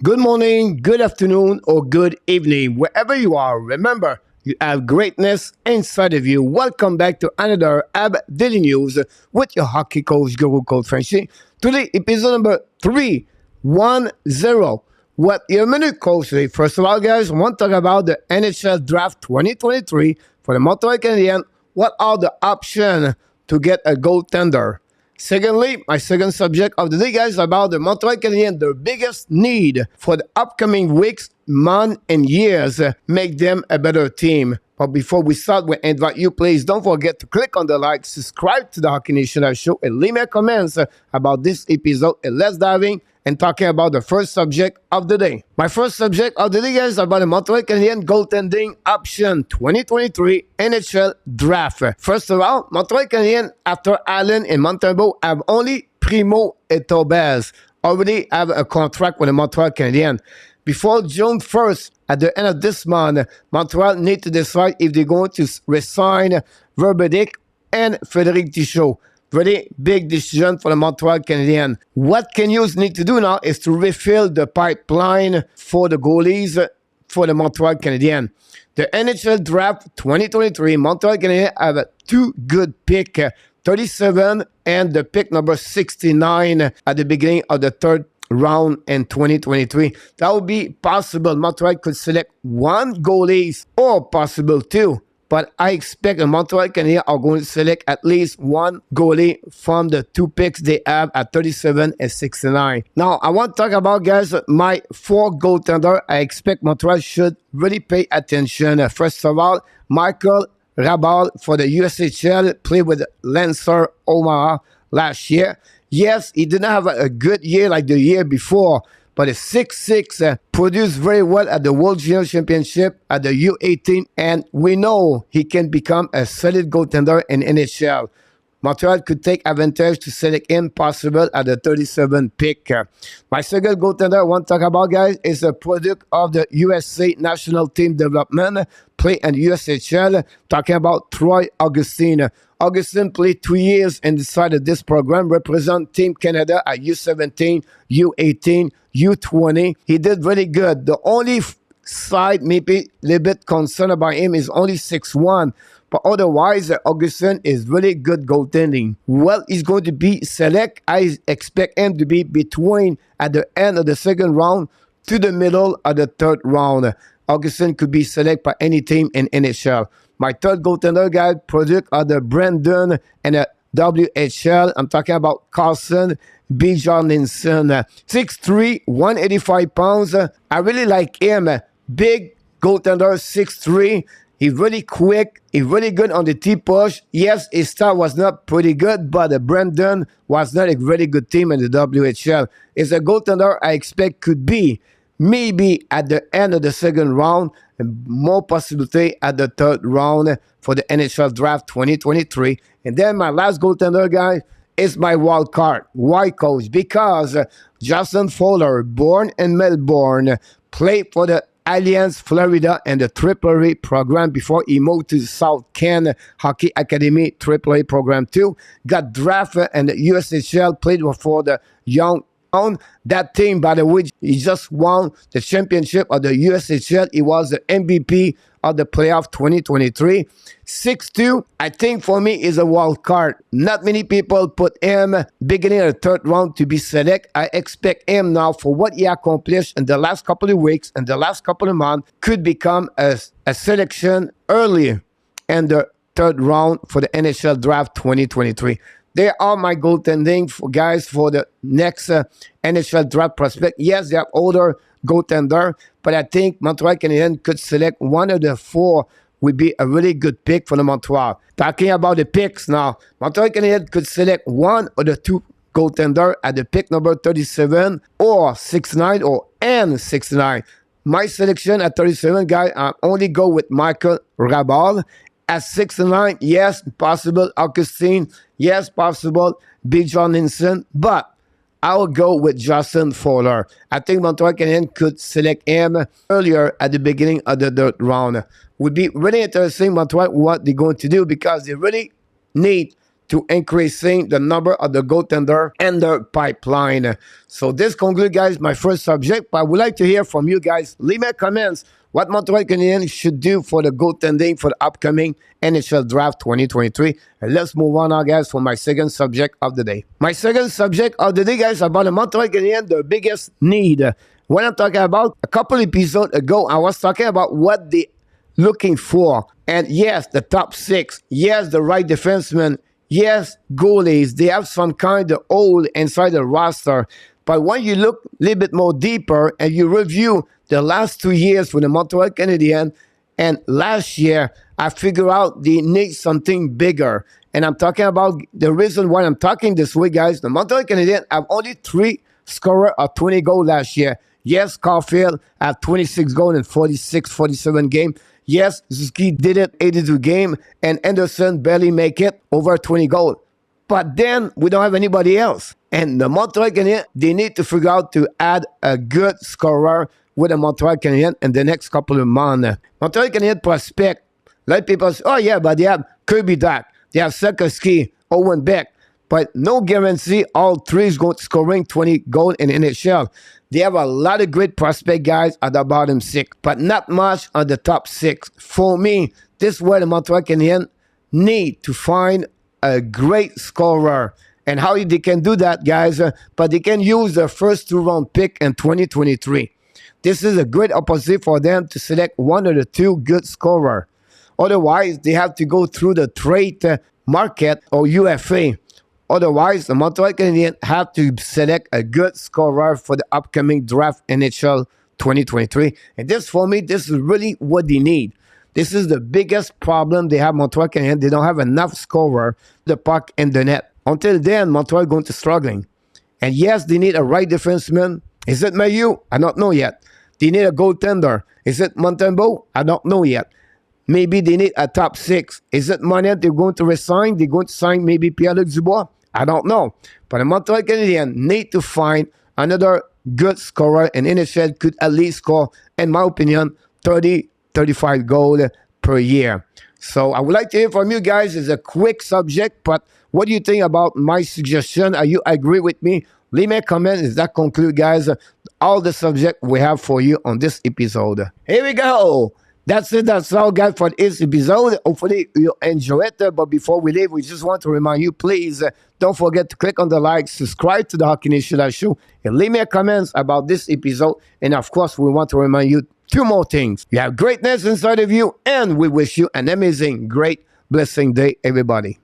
Good morning, good afternoon, or good evening, wherever you are. Remember, you have greatness inside of you. Welcome back to another HABS Daily News with your hockey coach, Guru Coach Frenchy. Today, episode number 310. What your minute coach today? First of all, guys, I want to talk about the NHL Draft 2023 for the Montreal Canadiens. What are the options to get a goaltender? Secondly, my second subject of the day, guys, about the Montreal Canadiens, their biggest need for the upcoming weeks, months, and years, make them a better team. But before we start, we invite you, please don't forget to click on the like, subscribe to the Hockey Nation Show, and leave me comments about this episode. And let's dive in and talking about the first subject of the day. My first subject of the day, guys, is about the Montreal Canadiens goaltending option 2023 NHL Draft. First of all, Montreal Canadiens, after Allen and Montembeault, have only Primo and HABS already have a contract with the Montreal Canadiens. Before June 1st, at the end of this month, Montreal need to decide if they're going to resign Verbeek and Frédéric Tichot. Very big decision for the Montreal Canadiens. What Canadiens need to do now is to refill the pipeline for the goalies for the Montreal Canadiens. The NHL Draft 2023, Montreal Canadiens have two good picks, 37 and the pick number 69 at the beginning of the third round in 2023. That would be possible. Montreal could select one goalie or possible two. But I expect the Montreal Canadiens are going to select at least one goalie from the two picks they have at 37 and 69. Now, I want to talk about, guys, my four goaltender. I expect Montreal should really pay attention. First of all, Michael HRABAL for the USHL, played with Lancer Omaha last year. Yes, he didn't have a good year like the year before, but a 6'6", produced very well at the World Junior Championship at the U18, and we know he can become a solid goaltender in NHL. Montreal could take advantage to select him possible at the 37 pick. My second goaltender I want to talk about, guys, is a product of the USA National Team Development, play in USHL, talking about Troy Augustine. Augustine played 2 years inside of this program, represent Team Canada at U17, U18, U20. He did really good. The only side maybe a little bit concerned about him is only 6'1", but otherwise, Augustine is really good goaltending. Well, he's going to be select. I expect him to be between at the end of the second round to the middle of the third round. Augustine could be selected by any team in NHL. My third goaltender, guy, product of the Brandon and the WHL. I'm talking about Carson Bjarnason. 6'3", 185 pounds. I really like him. Big goaltender, 6'3". He's really quick. He's really good on the T-push. Yes, his start was not pretty good, but Brandon was not a very good team in the WHL. It's a goaltender I expect could be maybe at the end of the second round, and more possibility at the third round for the NHL Draft 2023. And then my last goaltender, guy, is my wild card. Why, coach? Because Justin Fowler, born in Melbourne, played for the Alliance Florida and the AAA program before he moved to South Ken Hockey Academy AAA program too. Got drafted in the USHL, played for the Young. On that team, by the way, he just won the championship of the USHL. He was the MVP of the playoff 2023. 6'2", I think for me is a wild card. Not many people put him beginning of the third round to be select. I expect him now for what he accomplished in the last couple of weeks and the last couple of months could become a selection early in the third round for the NHL Draft 2023. They are my goaltending for guys for the next NHL draft prospect. Yes, they have older goaltender, but I think Montreal Canadiens could select one of the four would be a really good pick for the Montreal. Talking about the picks now, Montreal Canadiens could select one of the two goaltender at the pick number 37 or 69 or N69. My selection at 37, guys, I only go with Michael HRABAL. At 6'9", yes, possible Augustine, yes, possible Bjarnason, but I will go with Justin Fowler. I think Montreal Canadiens could select him earlier at the beginning of the third round. Would be really interesting, Montreal, what they're going to do because they really need to increasing the number of the goaltender and the pipeline. So this concludes, guys, my first subject. But I would like to hear from you guys. Leave me comments what Montreal Canadiens should do for the goaltending for the upcoming NHL Draft 2023. And let's move on now, guys, for my second subject of the day. My second subject of the day, guys, about the Montreal Canadiens, the biggest need. When I'm talking about a couple episodes ago, I was talking about what they looking for. And yes, the top six. Yes, the right defenseman. Yes, goalies. They have some kind of hole inside the roster. But when you look a little bit more deeper and you review the last 2 years with the Montreal Canadiens, and last year, I figure out they need something bigger. And I'm talking about the reason why I'm talking this way, guys. The Montreal Canadiens have only 3 scorers of 20 goals last year. Yes, Caulfield had 26 goals in 47 games. Yes, Zuski did it 82 games, and Anderson barely make it over 20 goals. But then we don't have anybody else. And the Montreal Canadiens, they need to figure out to add a good scorer with the Montreal Canadiens in the next couple of months. Montreal Canadiens prospect. A lot of people say, oh yeah, but they have Kirby Dak, they have Sekoski, Owen Beck. But no guarantee all 3 is going to scoring 20 goals in NHL. They have a lot of great prospect guys at the bottom 6, but not much on the top 6. For me, this is where the Montreal Canadiens need to find a great scorer. And how they can do that, guys, but they can use the first 2-round pick in 2023. This is a great opportunity for them to select 1 or 2 good scorers. Otherwise, they have to go through the trade market or UFA. Otherwise, the Montreal Canadiens have to select a good scorer for the upcoming draft NHL 2023. And this, for me, this is really what they need. This is the biggest problem they have, Montreal Canadiens. They don't have enough scorer, the puck in the net. Until then, Montreal is going to struggling. And yes, they need a right defenseman. Is it Mayu? I don't know yet. They need a goaltender. Is it Montembeault? I don't know yet. Maybe they need a top 6. Is it Monette they're going to resign? They're going to sign maybe Pierre-Luc Dubois? I don't know. But the Montreal Canadiens need to find another good scorer, and NHL could at least score, in my opinion, 30-35 goals per year. So I would like to hear from you guys. It's a quick subject, but what do you think about my suggestion? Are you agree with me? Leave me a comment. Does that conclude, guys, all the subject we have for you on this episode? Here we go. That's it. That's all, guys, for this episode. Hopefully, you enjoy it. But before we leave, we just want to remind you, please, don't forget to click on the like, subscribe to the Hockey Nation Show, and leave me a comment about this episode. And, of course, we want to remind you 2 more things. You have greatness inside of you, and we wish you an amazing, great, blessing day, everybody.